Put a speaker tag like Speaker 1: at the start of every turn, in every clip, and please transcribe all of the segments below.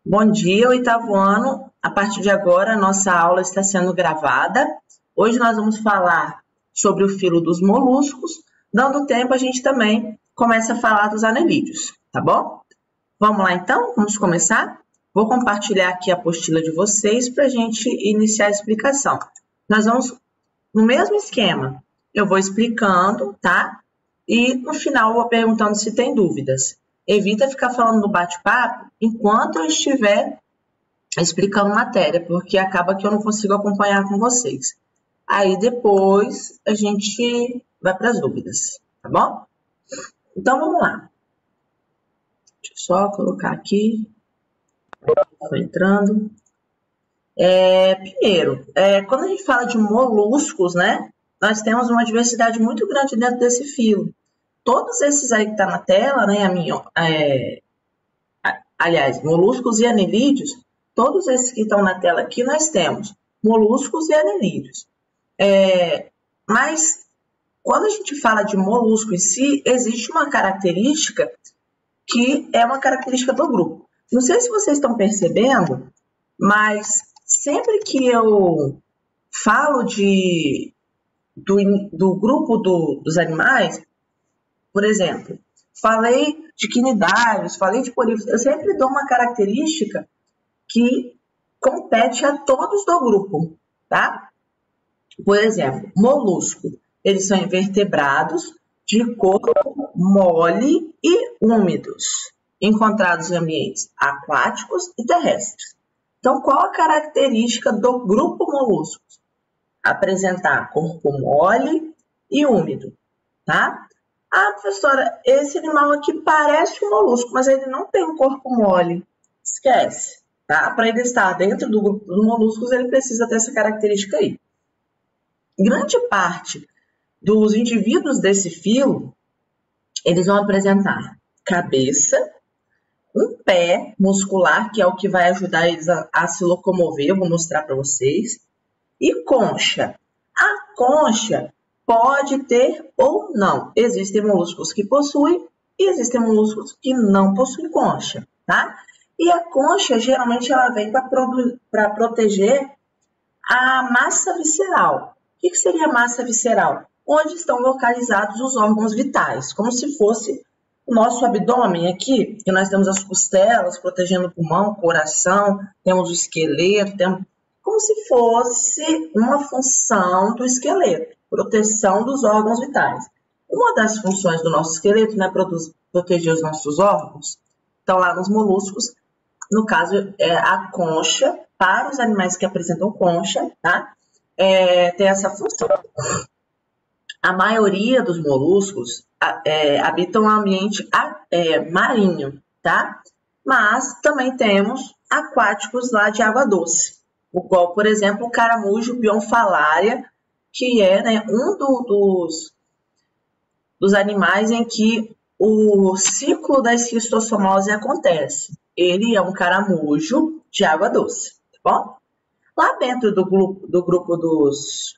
Speaker 1: Bom dia, oitavo ano. A partir de agora, a nossa aula está sendo gravada. Hoje nós vamos falar sobre o filo dos moluscos. Dando tempo, a gente também começa a falar dos anelídeos, tá bom? Vamos lá, então? Vamos começar? Vou compartilhar aqui a apostila de vocês para a gente iniciar a explicação. Nós vamos no mesmo esquema. Eu vou explicando, tá? E no final eu vou perguntando se tem dúvidas. Evita ficar falando no bate-papo enquanto eu estiver explicando matéria, porque acaba que eu não consigo acompanhar com vocês. Aí depois a gente vai para as dúvidas, tá bom? Então vamos lá. Deixa eu só colocar aqui. Estou entrando. Primeiro, quando a gente fala de moluscos, né? Nós temos uma diversidade muito grande dentro desse filo. Todos esses aí que tá na tela, né, aliás, moluscos e anelídeos, todos esses que estão na tela aqui, nós temos moluscos e anelídeos. Mas, quando a gente fala de molusco em si, existe uma característica que é uma característica do grupo. Não sei se vocês estão percebendo, mas sempre que eu falo do grupo dos animais, por exemplo, falei de quinidários, falei de poríferos, eu sempre dou uma característica que compete a todos do grupo, tá? Por exemplo, molusco, eles são invertebrados de corpo mole e úmidos, encontrados em ambientes aquáticos e terrestres. Então, qual a característica do grupo moluscos? Apresentar corpo mole e úmido, tá? Ah, professora, esse animal aqui parece um molusco, mas ele não tem um corpo mole. Esquece, tá? Para ele estar dentro do grupo dos moluscos, ele precisa ter essa característica aí. Grande parte dos indivíduos desse filo, eles vão apresentar cabeça, um pé muscular, que é o que vai ajudar eles a se locomover, eu vou mostrar para vocês, e concha. A concha pode ter ou não. Existem moluscos que possuem e existem moluscos que não possuem concha, tá? E a concha, geralmente, ela vem para proteger a massa visceral. O que seria a massa visceral? Onde estão localizados os órgãos vitais, como se fosse o nosso abdômen aqui, que nós temos as costelas protegendo o pulmão, o coração, temos o esqueleto, como se fosse uma função do esqueleto, proteção dos órgãos vitais. Uma das funções do nosso esqueleto, né, proteger os nossos órgãos. Então, lá nos moluscos, no caso, a concha, para os animais que apresentam concha, tá? Tem essa função. A maioria dos moluscos habitam um ambiente marinho, tá? Mas também temos aquáticos lá de água doce. Igual, por exemplo, o caramujo Bionfalaria, que é, né, um dos animais em que o ciclo da esquistossomose acontece. Ele é um caramujo de água doce, tá bom? Lá dentro do grupo dos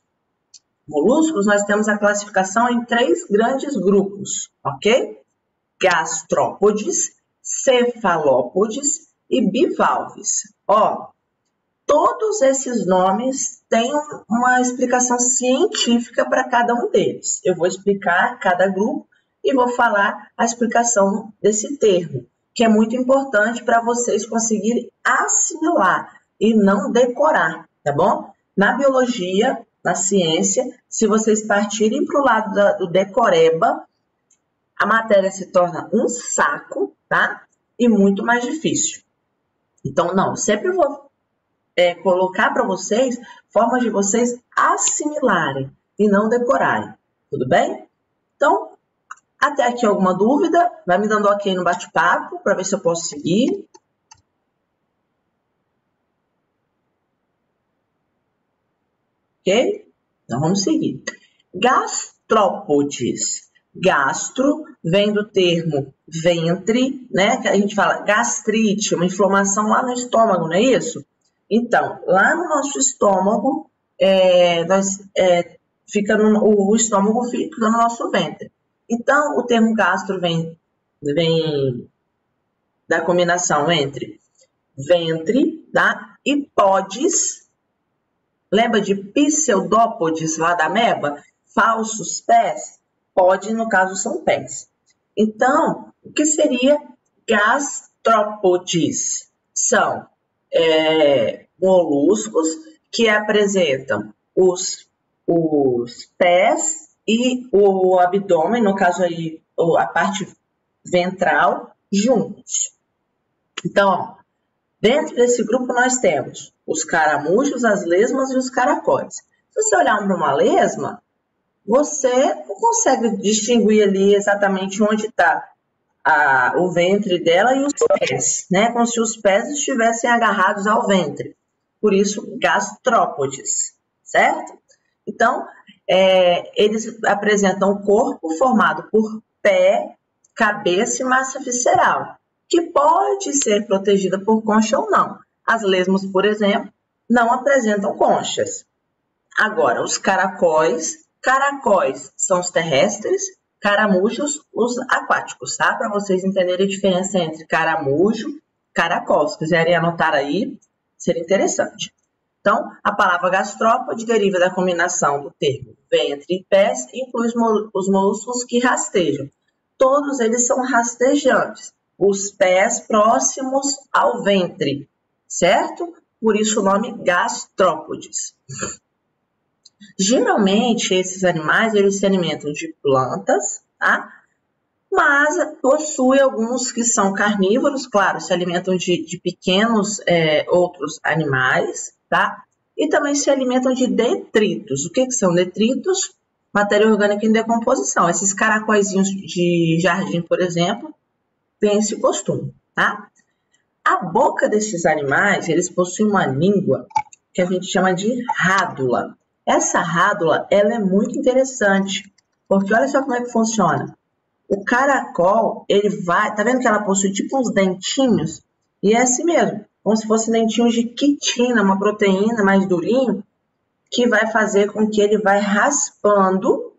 Speaker 1: moluscos, nós temos a classificação em 3 grandes grupos, ok? Gastrópodes, cefalópodes e bivalves. Todos esses nomes têm uma explicação científica para cada um deles. Eu vou explicar cada grupo e vou falar a explicação desse termo, que é muito importante para vocês conseguirem assimilar e não decorar, tá bom? Na biologia, na ciência, se vocês partirem para o lado do decoreba, a matéria se torna um saco, tá? E muito mais difícil. Então, não, sempre vou colocar para vocês formas de vocês assimilarem e não decorarem, tudo bem? Então, até aqui alguma dúvida? Vai me dando ok no bate-papo para ver se eu posso seguir. Ok? Então, vamos seguir. Gastrópodes. Gastro vem do termo ventre, né? Que a gente fala gastrite, uma inflamação lá no estômago, não é isso? Então, lá no nosso estômago, o estômago fica no nosso ventre. Então, o termo gastro vem da combinação entre ventre, tá? E podes, lembra de pseudópodes lá da ameba? Falsos pés? Pode, no caso, são pés. Então, o que seria gastrópodes? São moluscos que apresentam os pés e o abdômen, no caso aí, a parte ventral, juntos. Então, dentro desse grupo nós temos os caramujos, as lesmas e os caracóis. Se você olhar para uma lesma, você não consegue distinguir ali exatamente onde está o ventre dela e os pés, né? Como se os pés estivessem agarrados ao ventre. Por isso, gastrópodes, certo? Então, eles apresentam um corpo formado por pé, cabeça e massa visceral, que pode ser protegida por concha ou não. As lesmas, por exemplo, não apresentam conchas. Agora, os caracóis são os terrestres, caramujos, os aquáticos, tá? Para vocês entenderem a diferença entre caramujo e caracol. Se quiserem anotar aí, seria interessante. Então, a palavra gastrópode deriva da combinação do termo ventre e pés e inclui os moluscos que rastejam. Todos eles são rastejantes, os pés próximos ao ventre, certo? Por isso o nome gastrópodes. Geralmente, esses animais eles se alimentam de plantas, tá? Mas possui alguns que são carnívoros, claro, se alimentam de pequenos outros animais, tá? E também se alimentam de detritos. O que são detritos? Matéria orgânica em decomposição. Esses caracóizinhos de jardim, por exemplo, têm esse costume, tá? A boca desses animais, eles possuem uma língua que a gente chama de rádula. Essa rádula, ela é muito interessante, porque olha só como é que funciona. O caracol, ele vai, tá vendo que ela possui tipo uns dentinhos? E é assim mesmo, como se fossem dentinhos de quitina, uma proteína mais durinho, que vai fazer com que ele vai raspando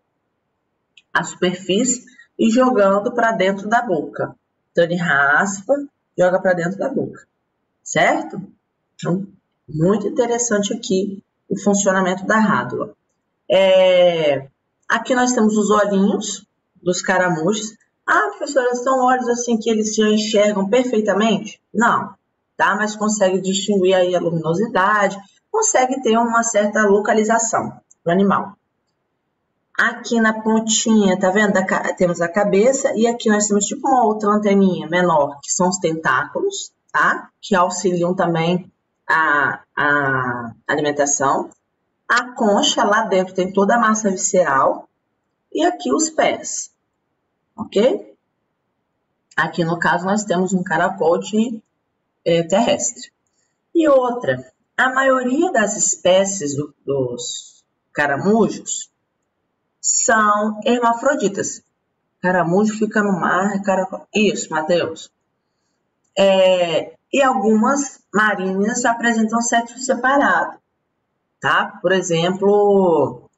Speaker 1: a superfície e jogando para dentro da boca. Então, ele raspa, joga para dentro da boca, certo? Então, muito interessante aqui o funcionamento da rádula. Aqui nós temos os olhinhos dos caramujos. Ah, professora, são olhos assim que eles já enxergam perfeitamente? Não, tá? Mas consegue distinguir aí a luminosidade, consegue ter uma certa localização do animal. Aqui na pontinha, tá vendo? Temos a cabeça e aqui nós temos tipo uma outra anteninha menor, que são os tentáculos, tá? Que auxiliam também a alimentação. A concha, lá dentro tem toda a massa visceral. E aqui os pés, ok? Aqui no caso nós temos um caracol terrestre. E outra, a maioria das espécies dos caramujos são hermafroditas. Caramujo fica no mar, caracol. Isso, Matheus. E algumas marinhas apresentam sexo separado, tá? Por exemplo,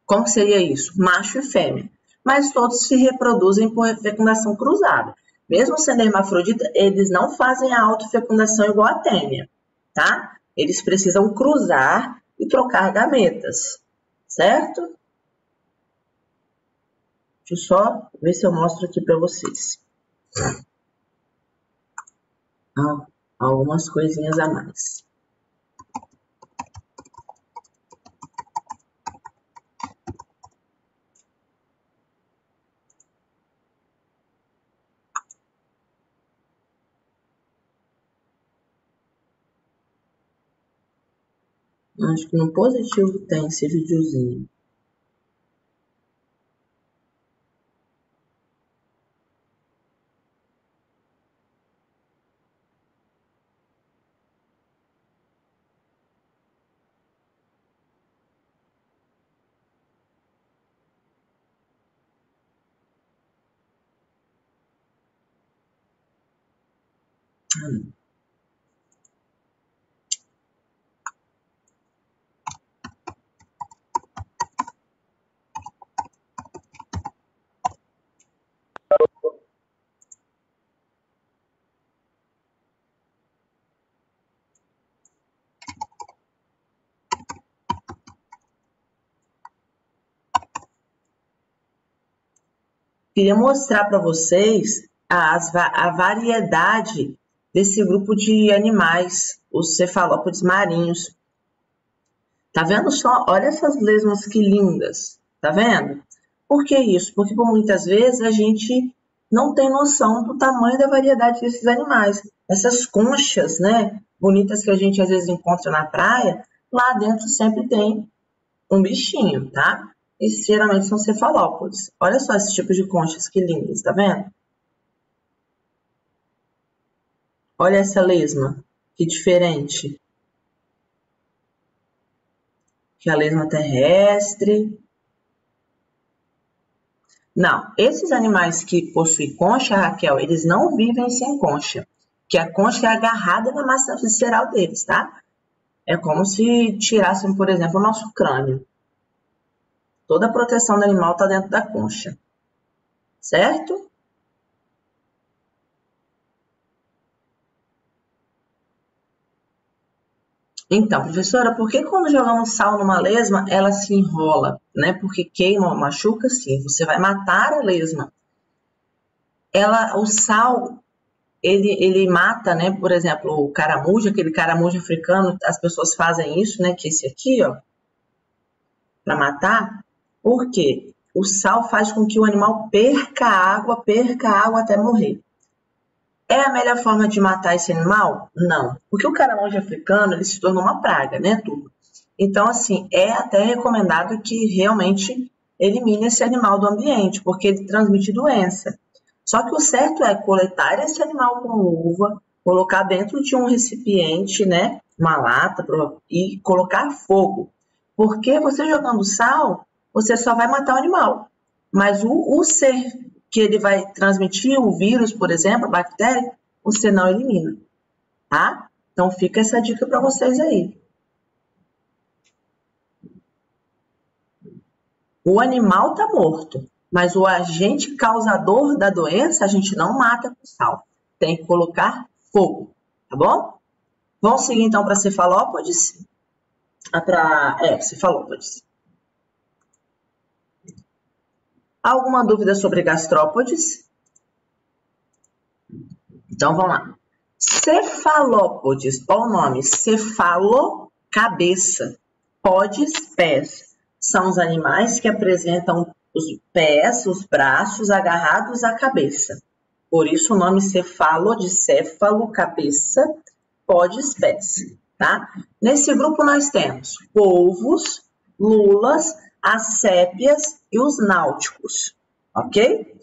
Speaker 1: como seria isso? Macho e fêmea. Mas todos se reproduzem por fecundação cruzada. Mesmo sendo hermafrodita, eles não fazem a autofecundação igual a têmea, tá? Eles precisam cruzar e trocar gametas, certo? Deixa eu só ver se eu mostro aqui para vocês. Algumas coisinhas a mais. Acho que no positivo tem esse videozinho. queria mostrar para vocês a variedade desse grupo de animais, os cefalópodes marinhos. Tá vendo só? Olha essas lesmas que lindas, tá vendo? Por que isso? Porque por muitas vezes a gente não tem noção do tamanho da variedade desses animais. Essas conchas, né, bonitas que a gente às vezes encontra na praia, lá dentro sempre tem um bichinho, tá? E geralmente são cefalópodes. Olha só esse tipo de conchas, que lindas, tá vendo? Olha essa lesma, que diferente. Que é a lesma terrestre. Não, esses animais que possuem concha, Raquel, eles não vivem sem concha. Que a concha é agarrada na massa visceral deles, tá? É como se tirassem, por exemplo, o nosso crânio. Toda a proteção do animal está dentro da concha. Certo? Então, professora, por que quando jogamos sal numa lesma, ela se enrola, né? Porque queima ou machuca, sim. Você vai matar a lesma. O sal, ele mata, né? Por exemplo, o caramujo, aquele caramujo africano, as pessoas fazem isso, né? Que esse aqui, ó, para matar. Por quê? O sal faz com que o animal perca água até morrer. É a melhor forma de matar esse animal? Não. Porque o caramujo africano, ele se tornou uma praga, né, turma? Então, assim, é até recomendado que realmente elimine esse animal do ambiente, porque ele transmite doença. Só que o certo é coletar esse animal com luva, colocar dentro de um recipiente, né, uma lata, e colocar fogo. Porque você jogando sal, você só vai matar o animal. Mas o ser que ele vai transmitir, o vírus, por exemplo, a bactéria, você não elimina, tá? Então fica essa dica para vocês aí. O animal está morto, mas o agente causador da doença a gente não mata com sal. Tem que colocar fogo, tá bom? Vamos seguir então para cefalópodes? Cefalópodes. Alguma dúvida sobre gastrópodes? Então vamos lá. Cefalópodes, olha o nome, cefalo, cabeça, podes, pés. São os animais que apresentam os pés, os braços agarrados à cabeça. Por isso o nome cefalo, de céfalo, cabeça, podes, pés. Tá? Nesse grupo nós temos polvos, lulas, as sépias e os náuticos, ok?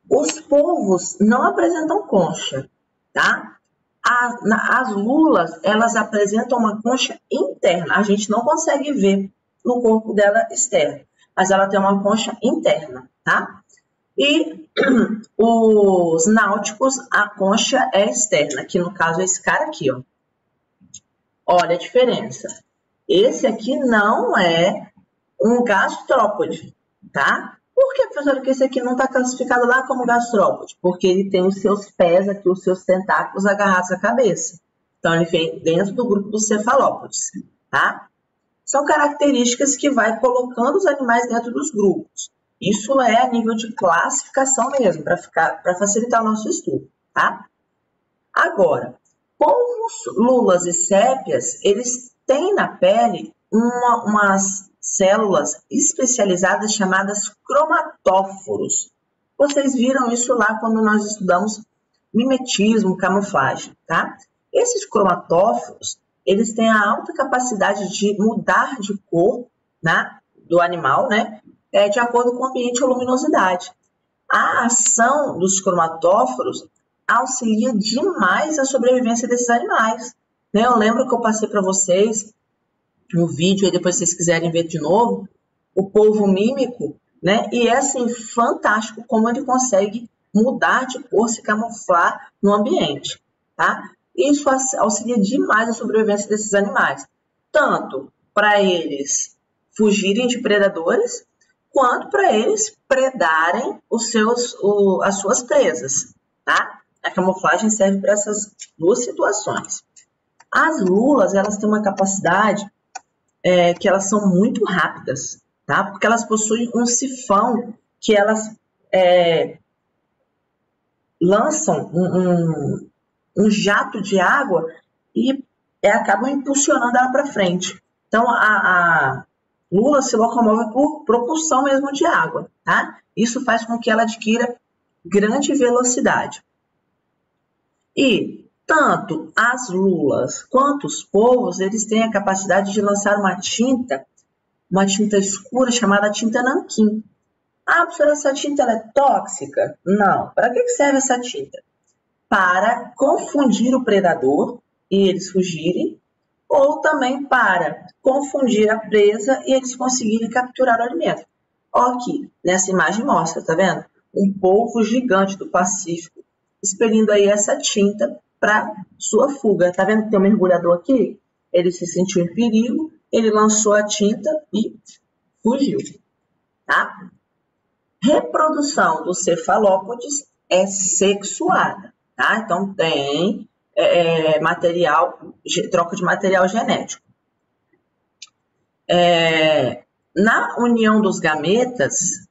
Speaker 1: Os polvos não apresentam concha, tá? As lulas, elas apresentam uma concha interna. A gente não consegue ver no corpo dela externo, mas ela tem uma concha interna, tá? E os náuticos, a concha é externa, que no caso é esse cara aqui, ó. Olha a diferença. Esse aqui não é um gastrópode, tá? Por que, professora, que esse aqui não está classificado lá como gastrópode? Porque ele tem os seus pés aqui, os seus tentáculos agarrados à cabeça. Então, ele vem dentro do grupo dos cefalópodes, tá? São características que vai colocando os animais dentro dos grupos. Isso é a nível de classificação mesmo, para facilitar o nosso estudo, tá? Agora, polvos, lulas e sépias, eles têm na pele umas células especializadas chamadas cromatóforos. Vocês viram isso lá quando nós estudamos mimetismo, camuflagem, tá? Esses cromatóforos, eles têm a alta capacidade de mudar de cor, né, do animal, né, de acordo com o ambiente e a luminosidade. A ação dos cromatóforos auxilia demais a sobrevivência desses animais, né? Eu lembro que eu passei para vocês no vídeo, aí depois se vocês quiserem ver de novo, o polvo mímico, né? E é assim, fantástico como ele consegue mudar de cor, se camuflar no ambiente, tá? Isso auxilia demais a sobrevivência desses animais, tanto para eles fugirem de predadores, quanto para eles predarem as suas presas, tá? A camuflagem serve para essas duas situações. As lulas, elas têm uma capacidade que elas são muito rápidas, tá? Porque elas possuem um sifão que elas lançam um jato de água e acabam impulsionando ela para frente. Então, a lula se locomove por propulsão mesmo de água, tá? Isso faz com que ela adquira grande velocidade. E tanto as lulas quanto os polvos, eles têm a capacidade de lançar uma tinta escura chamada tinta nanquim. Ah, professora, essa tinta ela é tóxica? Não. Para que serve essa tinta? Para confundir o predador e eles fugirem, ou também para confundir a presa e eles conseguirem capturar o alimento. Olha aqui, nessa imagem mostra, tá vendo? Um polvo gigante do Pacífico expelindo aí essa tinta para sua fuga. Tá vendo que tem um mergulhador aqui? Ele se sentiu em perigo, ele lançou a tinta e fugiu, tá? Reprodução dos cefalópodes é sexuada, tá? Então tem troca de material genético. Na união dos gametas,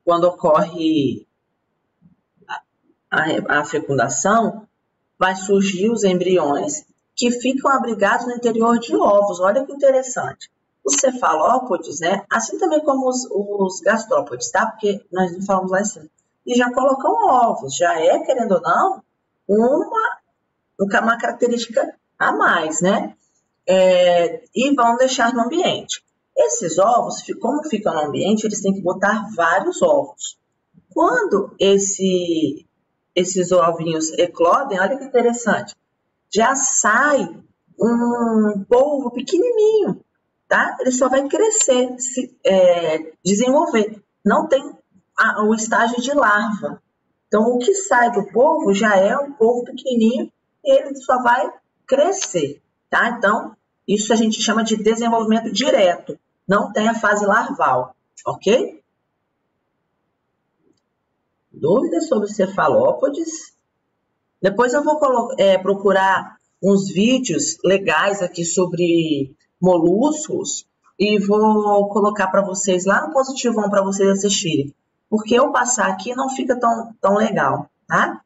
Speaker 1: quando ocorre a fecundação, vai surgir os embriões que ficam abrigados no interior de ovos. Olha que interessante. Os cefalópodes, né? Assim também como os gastrópodes, tá? Porque nós não falamos lá em cima. E já colocam ovos, já querendo ou não, uma característica a mais, né? E vão deixar no ambiente. Esses ovos, como ficam no ambiente, eles têm que botar vários ovos. Quando esses ovinhos eclodem, olha que interessante, já sai um polvo pequenininho, tá? Ele só vai crescer, desenvolver. Não tem o estágio de larva. Então, o que sai do polvo já é um polvo pequenininho e ele só vai crescer, tá? Então, isso a gente chama de desenvolvimento direto. Não tem a fase larval, ok? Dúvidas sobre cefalópodes? Depois eu vou procurar uns vídeos legais aqui sobre moluscos e vou colocar para vocês lá no Positivão para vocês assistirem. Porque eu passar aqui não fica tão legal, tá?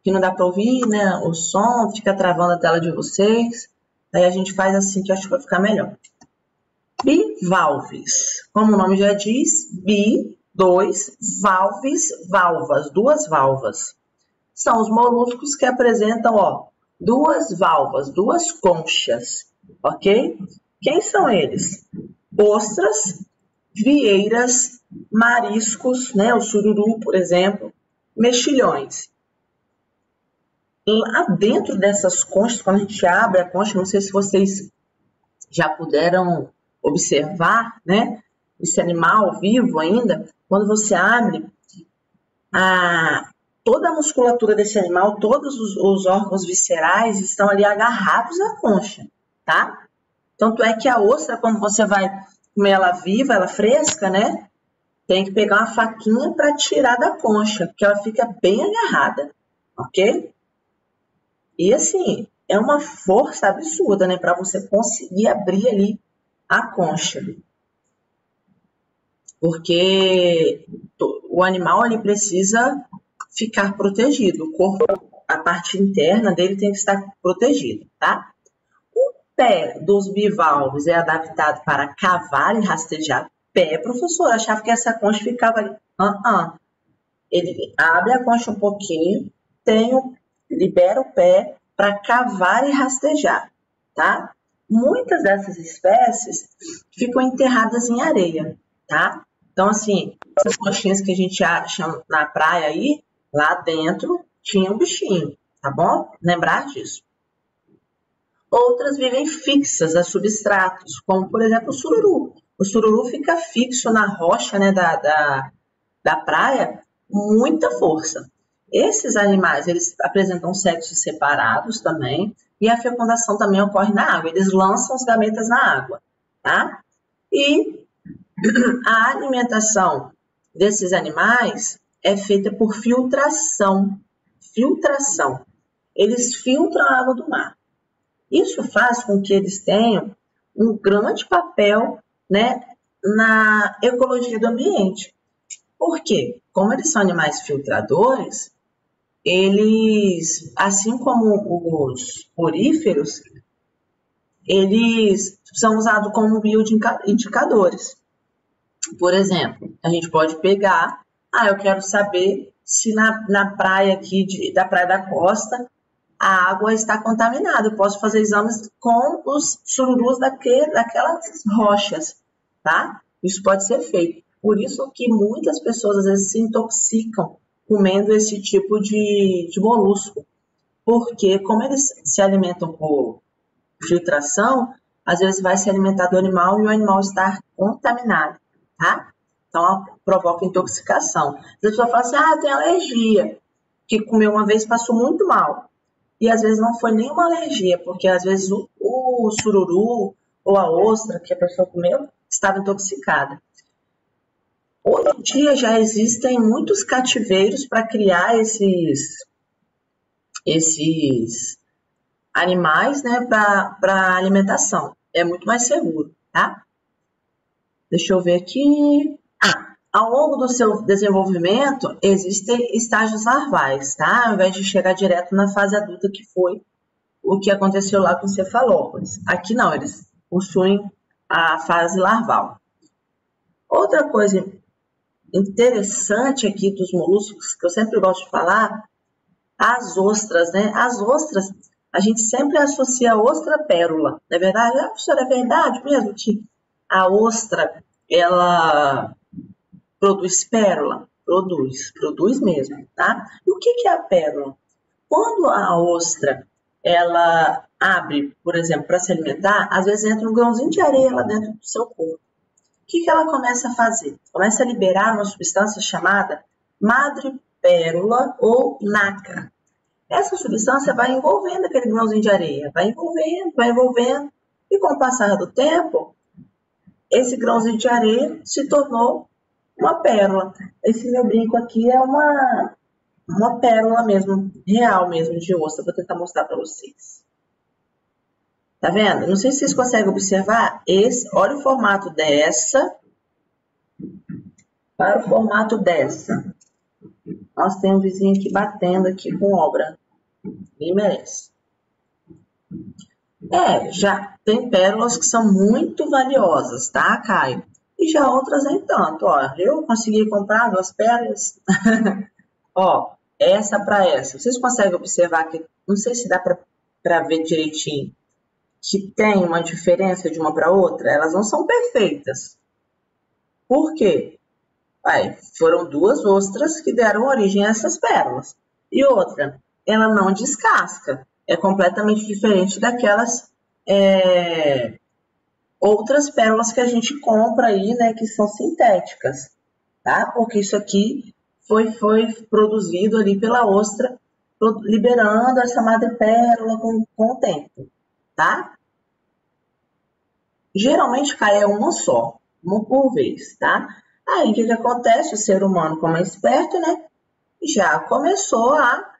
Speaker 1: Que não dá para ouvir, né? O som fica travando a tela de vocês. Aí a gente faz assim que eu acho que vai ficar melhor. Bivalves. Como o nome já diz, dois, valves, valvas, duas valvas. São os moluscos que apresentam, duas valvas, duas conchas, ok? Quem são eles? Ostras, vieiras, mariscos, né? O sururu, por exemplo, mexilhões. Lá dentro dessas conchas, quando a gente abre a concha, não sei se vocês já puderam observar, né? Esse animal vivo ainda, quando você abre, toda a musculatura desse animal, todos os órgãos viscerais estão ali agarrados à concha, tá? Tanto é que a ostra, quando você vai comer ela viva, ela fresca, né? Tem que pegar uma faquinha para tirar da concha, porque ela fica bem agarrada, ok? E assim, é uma força absurda, né? Para você conseguir abrir ali a concha. Porque o animal ele precisa ficar protegido. O corpo, a parte interna dele tem que estar protegido, tá? O pé dos bivalves é adaptado para cavar e rastejar. Pé, professor, achava que essa concha ficava ali. Ele abre a concha um pouquinho, libera o pé para cavar e rastejar, tá? Muitas dessas espécies ficam enterradas em areia, tá? Então, assim, essas conchinhas que a gente acha na praia aí, lá dentro tinha um bichinho, tá bom? Lembrar disso. Outras vivem fixas a substratos, como, por exemplo, o sururu. O sururu fica fixo na rocha, né, da praia, muita força. Esses animais, eles apresentam sexos separados também, e a fecundação também ocorre na água. Eles lançam os gametas na água, tá? E a alimentação desses animais é feita por filtração. Filtração. Eles filtram a água do mar. Isso faz com que eles tenham um grande papel, né, na ecologia do ambiente. Por quê? Como eles são animais filtradores, eles, assim como os poríferos, eles são usados como bioindicadores. Por exemplo, a gente pode pegar, eu quero saber se na praia aqui, da Praia da Costa, a água está contaminada. Eu posso fazer exames com os sururus daquelas rochas, tá? Isso pode ser feito. Por isso que muitas pessoas, às vezes, se intoxicam comendo esse tipo de molusco. Porque, como eles se alimentam por filtração, às vezes vai se alimentar do animal e o animal está contaminado, tá? Então, provoca intoxicação. As pessoas falam assim, tem alergia, que comeu uma vez passou muito mal. E às vezes não foi nenhuma alergia, porque às vezes o sururu ou a ostra que a pessoa comeu estava intoxicada. Hoje em dia já existem muitos cativeiros para criar esses animais, né, para alimentação. É muito mais seguro, tá? Deixa eu ver aqui. Ao longo do seu desenvolvimento, existem estágios larvais, tá? Ao invés de chegar direto na fase adulta, que foi o que aconteceu lá com os cefalópodes. Aqui não, eles possuem a fase larval. Outra coisa interessante aqui dos moluscos, que eu sempre gosto de falar, as ostras, né? As ostras, a gente sempre associa a ostra-pérola. Não é verdade? Professora, é verdade mesmo que a ostra, ela produz pérola? Produz mesmo, tá? E o que é a pérola? Quando a ostra, ela abre, por exemplo, para se alimentar, às vezes entra um grãozinho de areia lá dentro do seu corpo. O que ela começa a fazer? Começa a liberar uma substância chamada madrepérola ou nácar. Essa substância vai envolvendo aquele grãozinho de areia, vai envolvendo, e com o passar do tempo, esse grãozinho de areia se tornou uma pérola. Esse meu brinco aqui é uma pérola mesmo, real mesmo, de ostra. Vou tentar mostrar para vocês. Tá vendo? Não sei se vocês conseguem observar. Olha o formato dessa para o formato dessa. Nossa, tem um vizinho aqui batendo aqui com obra. Nem merece. Já tem pérolas que são muito valiosas, tá, Caio? E já outras nem tanto, ó. Eu consegui comprar 2 pérolas. Ó, essa para essa. Vocês conseguem observar que, não sei se dá para ver direitinho, que tem uma diferença de uma para outra? Elas não são perfeitas. Por quê? Foram 2 ostras que deram origem a essas pérolas. E outra, ela não descasca. É completamente diferente daquelas outras pérolas que a gente compra aí, né, que são sintéticas, tá? Porque isso aqui foi produzido ali pela ostra, liberando essa madrepérola com o tempo, tá? Geralmente cai uma só, uma por vez, tá? Aí o que acontece? O ser humano, como é esperto, né, já começou a...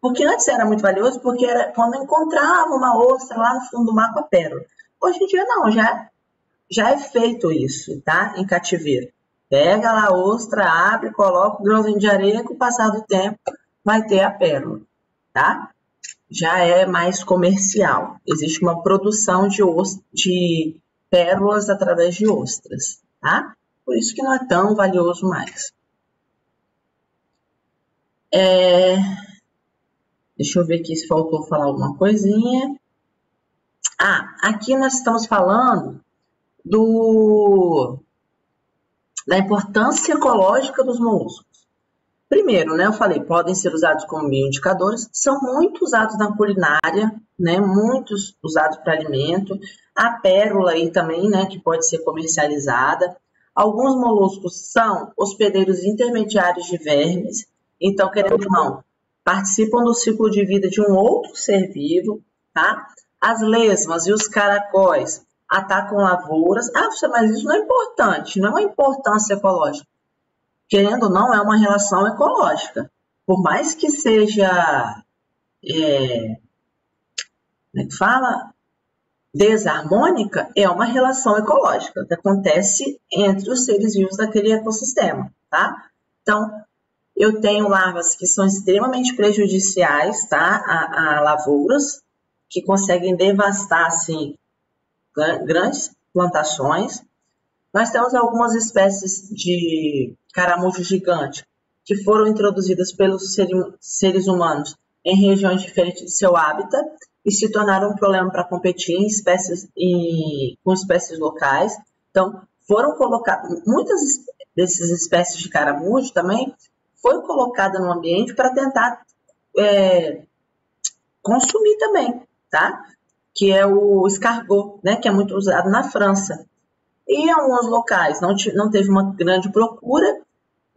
Speaker 1: Porque antes era muito valioso, porque era quando encontrava uma ostra lá no fundo do mar com a pérola. Hoje em dia não, já é feito isso, tá? Em cativeiro. Pega lá a ostra, abre, coloca o grãozinho de areia, com o passar do tempo vai ter a pérola, tá? Já é mais comercial. Existe uma produção de pérolas através de ostras, tá? Por isso que não é tão valioso mais. Deixa eu ver aqui se faltou falar alguma coisinha. Aqui nós estamos falando da importância ecológica dos moluscos. Primeiro, né, eu falei, podem ser usados como bioindicadores, são muito usados na culinária, né, muitos usados para alimento. A pérola aí também, né, que pode ser comercializada. Alguns moluscos são hospedeiros intermediários de vermes, então, querendo ou não, participam do ciclo de vida de um outro ser vivo, tá? As lesmas e os caracóis atacam lavouras. Mas isso não é importante, não é uma importância ecológica. Querendo ou não, é uma relação ecológica. Por mais que seja, como é que fala? desarmônica é uma relação ecológica que acontece entre os seres vivos daquele ecossistema, tá? Então, eu tenho larvas que são extremamente prejudiciais, tá? A lavouras, que conseguem devastar, assim, grandes plantações. Nós temos algumas espécies de caramujo gigante que foram introduzidas pelos seres humanos em regiões diferentes de seu hábitat e se tornaram um problema para competir com espécies locais. Então, foram colocadas, muitas dessas espécies de caramujo também foi colocada no ambiente para tentar consumir também, tá? Que é o escargot, né? Que é muito usado na França. E em alguns locais não teve uma grande procura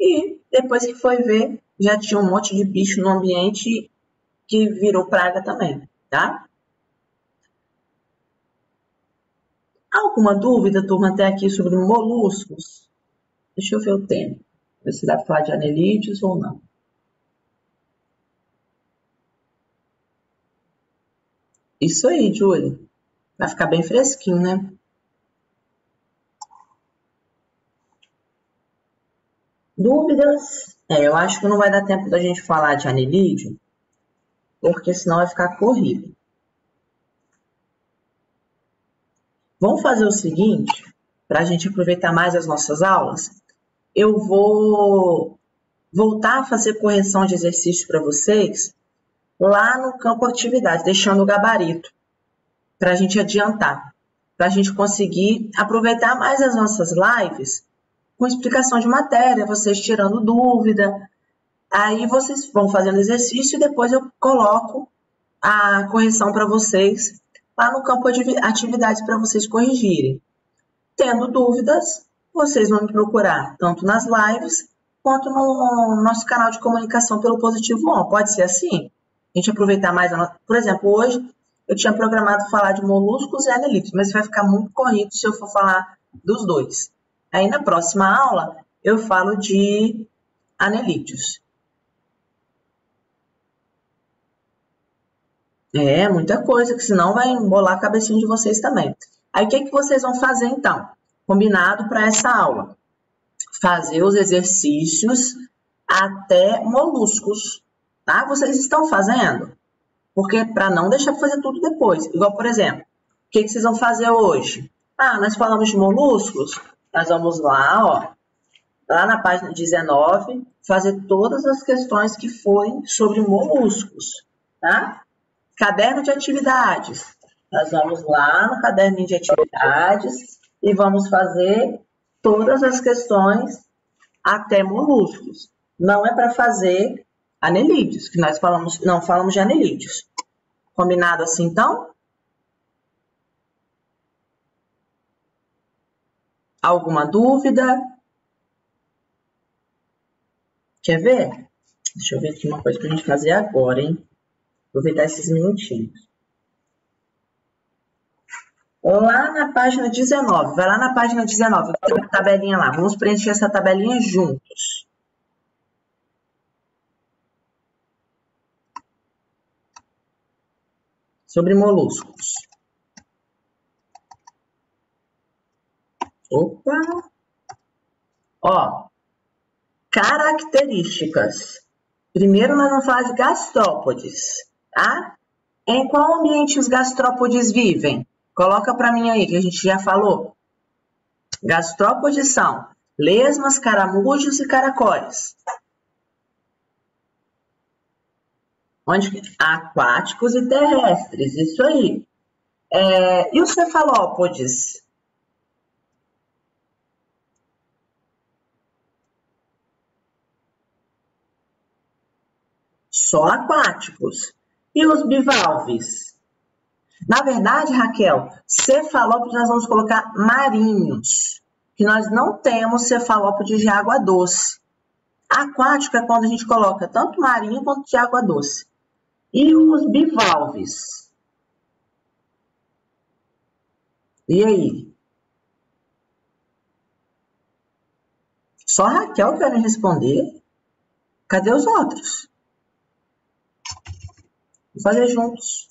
Speaker 1: e depois que foi ver, já tinha um monte de bicho no ambiente que virou praga também, tá? Alguma dúvida, turma, até aqui sobre moluscos? Deixa eu ver o tema. Ver se dá para falar de anelídeos ou não. Isso aí, Júlia. Vai ficar bem fresquinho, né? Dúvidas? Eu acho que não vai dar tempo da gente falar de anelídeo, porque senão vai ficar corrido. Vamos fazer o seguinte, para a gente aproveitar mais as nossas aulas, eu vou voltar a fazer correção de exercício para vocês lá no campo atividade, deixando o gabarito, para a gente adiantar, para a gente conseguir aproveitar mais as nossas lives com explicação de matéria, vocês tirando dúvida. Aí vocês vão fazendo exercício e depois eu coloco a correção para vocês lá no campo de atividades para vocês corrigirem. Tendo dúvidas, vocês vão me procurar tanto nas lives quanto no nosso canal de comunicação pelo Positivo On. Pode ser assim? A gente aproveitar mais a nossa... Por exemplo, hoje eu tinha programado falar de moluscos e anelídeos, mas vai ficar muito corrido se eu for falar dos dois. Aí na próxima aula eu falo de anelídeos. Muita coisa, que senão vai embolar a cabecinha de vocês também. Aí o que vocês vão fazer então? Combinado para essa aula? Fazer os exercícios até moluscos, tá? Vocês estão fazendo? Porque para não deixar de fazer tudo depois. Igual, por exemplo, o que vocês vão fazer hoje? Nós falamos de moluscos, nós vamos lá, ó, lá na página 19, fazer todas as questões que forem sobre moluscos, tá? Caderno de atividades. Nós vamos lá no caderno de atividades e vamos fazer todas as questões até moluscos. Não é para fazer anelídeos, que nós não falamos de anelídeos. Combinado assim, então? Alguma dúvida? Quer ver? Deixa eu ver aqui uma coisa para a gente fazer agora, hein? Aproveitar esses minutinhos. Lá na página 19, vai lá na página 19, tem uma tabelinha lá. Vamos preencher essa tabelinha juntos. Sobre moluscos. Opa! Ó, características. Primeiro nós vamos falar de gastrópodes, tá? Em qual ambiente os gastrópodes vivem? Coloca para mim aí, que a gente já falou. Gastrópodes são lesmas, caramujos e caracóis. Onde? Aquáticos e terrestres, isso aí. E os cefalópodes? Só aquáticos. E os bivalves? Na verdade, Raquel, cefalópodes nós vamos colocar marinhos, que nós não temos cefalópodes de água doce. Aquático é quando a gente coloca tanto marinho quanto de água doce. E os bivalves? E aí? Só a Raquel que vai me responder? Cadê os outros? Vou fazer juntos.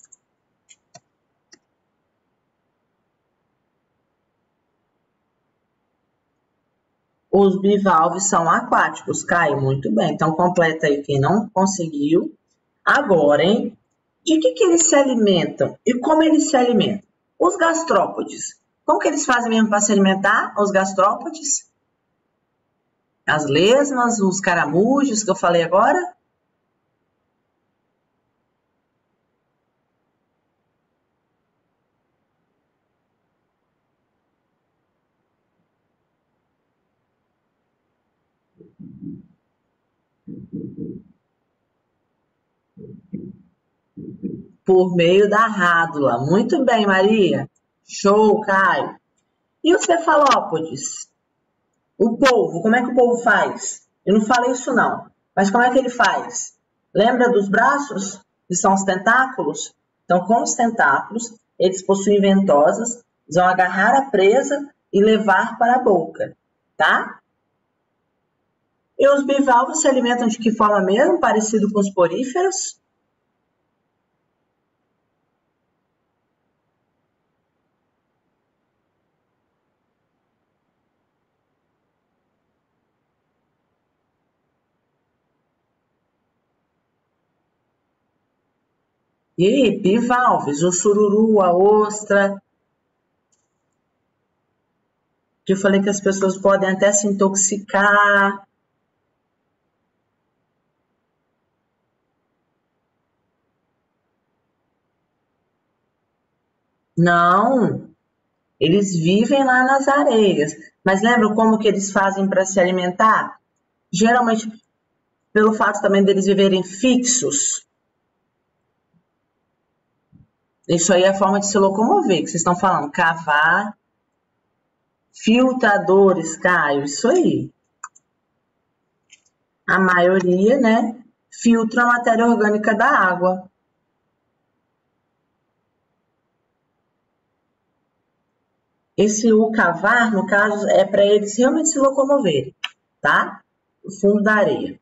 Speaker 1: Os bivalves são aquáticos, Caio, muito bem. Então, completa aí quem não conseguiu. Agora, hein? De que eles se alimentam e como eles se alimentam? Os gastrópodes. Como que eles fazem mesmo para se alimentar, os gastrópodes? As lesmas, os caramujos que eu falei agora? Por meio da rádula. Muito bem, Maria. Show, Caio. E os cefalópodes? O polvo, como é que o polvo faz? Eu não falei isso não, mas como é que ele faz? Lembra dos braços? Que são os tentáculos? Então, com os tentáculos, eles possuem ventosas, eles vão agarrar a presa e levar para a boca, tá? E os bivalvos se alimentam de que forma mesmo? Parecido com os poríferos? E bivalves, o sururu, a ostra, que eu falei que as pessoas podem até se intoxicar. Não, eles vivem lá nas areias. Mas lembra como que eles fazem para se alimentar? Geralmente, pelo fato também deles viverem fixos. Isso aí é a forma de se locomover, que vocês estão falando. Cavar, filtradores, Caio, isso aí. A maioria, né, filtra a matéria orgânica da água. Esse o cavar, no caso, é para eles realmente se locomoverem, tá? O fundo da areia.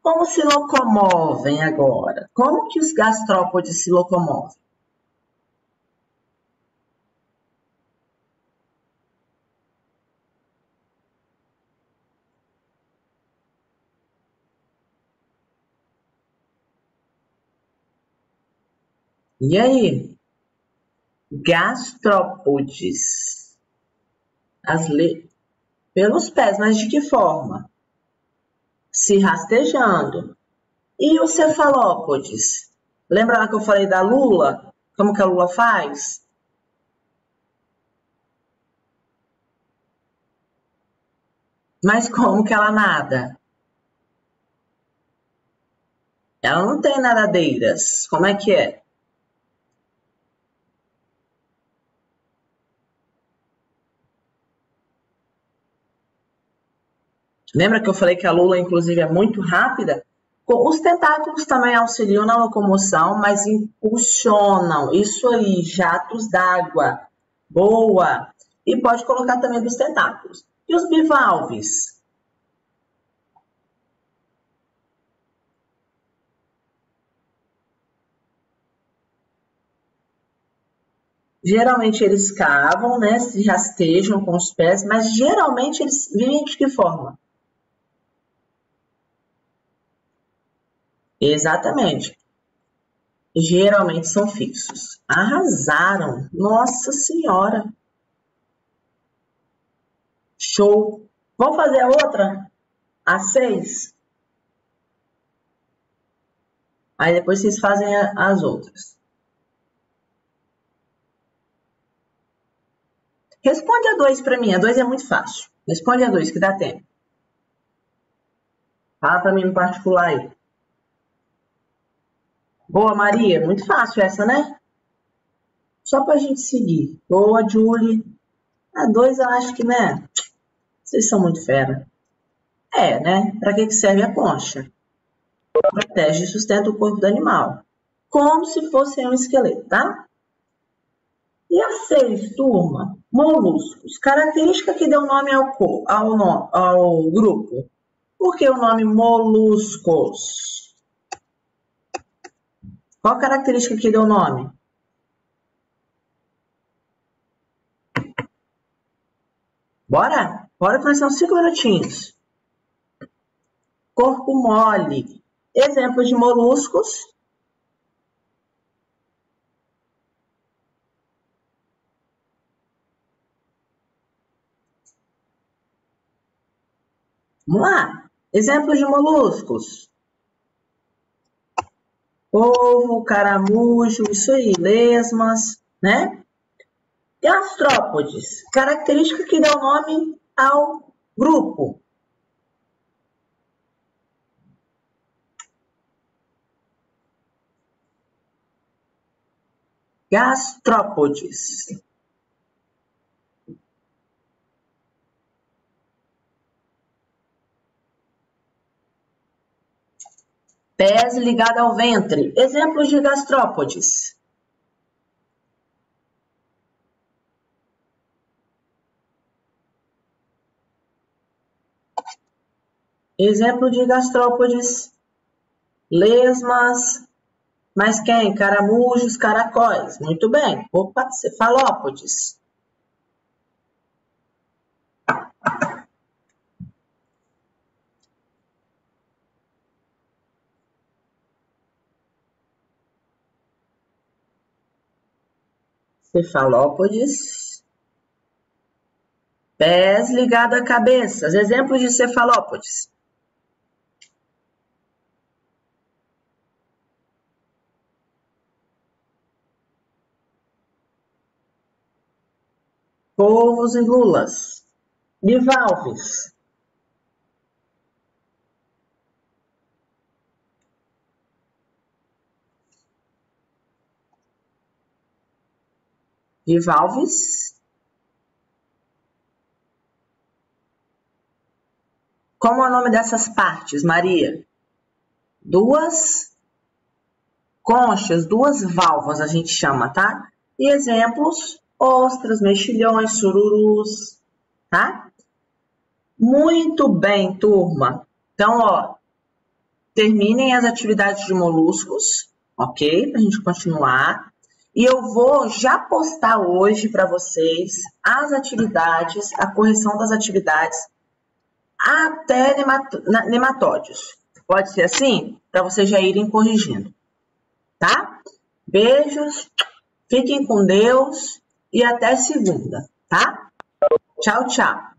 Speaker 1: Como se locomovem agora? Como que os gastrópodes se locomovem? E aí? Gastrópodes. Pelos pés, mas de que forma? Se rastejando. E os cefalópodes? Lembra lá que eu falei da lula? Como que a lula faz? Mas como que ela nada? Ela não tem nadadeiras. Como é que é? Lembra que eu falei que a lula, inclusive, é muito rápida? Os tentáculos também auxiliam na locomoção, mas impulsionam. Isso aí, jatos d'água. Boa! E pode colocar também dos tentáculos. E os bivalves? Geralmente eles cavam, né? Se rastejam com os pés, mas geralmente eles vivem de que forma? Exatamente. Geralmente são fixos. Arrasaram! Nossa Senhora! Show! Vamos fazer a outra? A 6? Aí depois vocês fazem as outras. Responde a 2 para mim. A 2 é muito fácil. Responde a 2 que dá tempo. Fala para mim no particular aí. Boa, Maria. Muito fácil essa, né? Só para a gente seguir. Boa, Julie. A 2 eu acho que, né? Vocês são muito fera. É, né? Para que serve a concha? Protege e sustenta o corpo do animal. Como se fosse um esqueleto, tá? E a 6, turma? Moluscos. Característica que deu nome ao grupo. Por que o nome moluscos? Qual característica que deu nome? Bora? Bora que nós temos 5 minutinhos. Corpo mole. Exemplos de moluscos. Vamos lá. Exemplos de moluscos. Polvo, caramujo, isso aí, lesmas, né? Gastrópodes, característica que dá o nome ao grupo. Gastrópodes. Pés ligado ao ventre. Exemplos de gastrópodes. Exemplo de gastrópodes. Lesmas. Mas quem? Caramujos, caracóis. Muito bem. Opa, cefalópodes. Cefalópodes. Pés ligados à cabeça. Exemplos de cefalópodes. Polvos e lulas. Bivalves. Bivalves. Como é o nome dessas partes, Maria? Duas conchas, duas válvulas a gente chama, tá? E exemplos, ostras, mexilhões, sururus, tá? Muito bem, turma. Então, ó, terminem as atividades de moluscos, ok? Pra gente continuar. E eu vou já postar hoje para vocês as atividades, a correção das atividades até nematódios. Pode ser assim? Para vocês já irem corrigindo, tá? Beijos, fiquem com Deus e até segunda, tá? Tchau, tchau.